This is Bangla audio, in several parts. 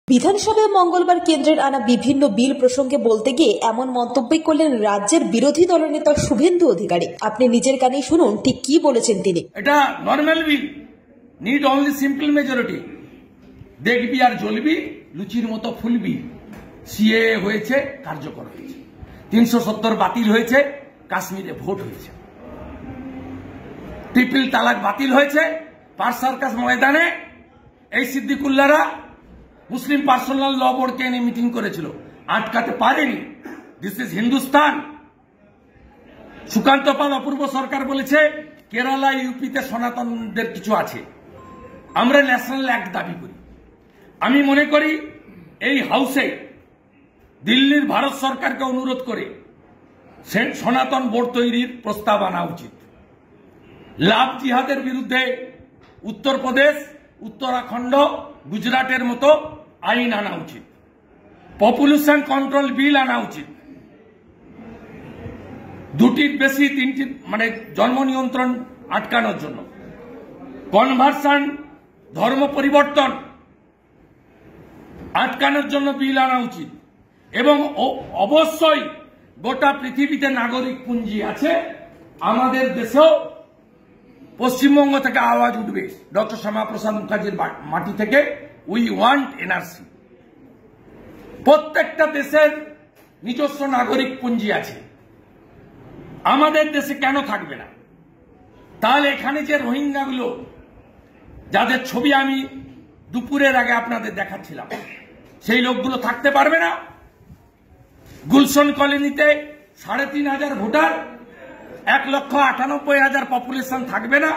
বিধানসভায় মঙ্গলবার কেন্দ্রের আনা বিভিন্ন বিল প্রসঙ্গে বলতে গিয়ে এমন মন্তব্য করলেন রাজ্যের বিরোধী দলনেতা শুভেন্দু অধিকারী। আপনি নিজের কানেই শুনুন ঠিক কি বলেছেন তিনি। এটা নরমাল বিল, নিড অনলি সিম্পল মেজরিটি, দেখবি আর জ্বলবি, লুচির মতো ফুলবি। সিএ হয়েছে, কার্যকর হয়েছে, 370 বাতিল হয়েছে, কাশ্মীরে ভোট হয়েছে, ট্রিপল তালাক বাতিল হয়েছে, পার্ক সার্কাস ময়দানে এই সিদ্দিকুল্লাহরা মুসলিম পার্সোনাল ল বোর্ডকে এনে মিটিং করেছিল, আটকাতে পারেনি। This is Hindustan. সুকান্ত পাল অপূর্ব সরকার বলেছে কেরালা ইউপিতে সনাতনদের কিছু আছে, আমরা ন্যাশনাল অ্যাক্ট দাবি করি। আমি মনে করি এই হাউসে দিল্লির ভারত সরকারকে অনুরোধ করে সনাতন বোর্ড তৈরির প্রস্তাব আনা উচিত। লাভ জিহাদের বিরুদ্ধে উত্তরপ্রদেশ, উত্তরাখণ্ড, গুজরাটের মতো আইন আনা উচিত। পপুলেশন কন্ট্রোল বিল আনা উচিত। দুটির বেশি তিনটি মানে জন্ম নিয়ন্ত্রণ আটকানোর জন্য, কনভার্সন ধর্ম পরিবর্তন আটকানোর জন্য বিল আনা উচিত। এবং অবশ্যই গোটা পৃথিবীতে নাগরিক পুঞ্জি আছে, আমাদের দেশেও পশ্চিমবঙ্গ থেকে আওয়াজ উঠবে ডক্টর শ্যামাপ্রসাদ মুখার্জির মাটি থেকে, উই ওয়ান্ট এনআরসি। প্রত্যেকটা দেশের নিজস্ব নাগরিক পুঞ্জি আছে, আমাদের দেশে কেন থাকবে না? তাহলে এখানে যে রোহিঙ্গাগুলো, যাদের ছবি আমি দুপুরের আগে আপনাদের দেখাচ্ছিলাম, সেই লোকগুলো থাকতে পারবে না? গুলশন কলোনিতে 3,500 ভোটার, 1,98,000 পপুলেশন থাকবে না?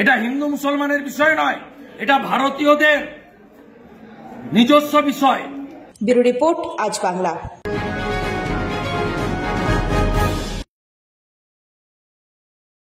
এটা হিন্দু মুসলমানের বিষয় নয়, এটা ভারতীয়দের নিজস্ব বিষয়। ব্যুরো রিপোর্ট, আজ বাংলা।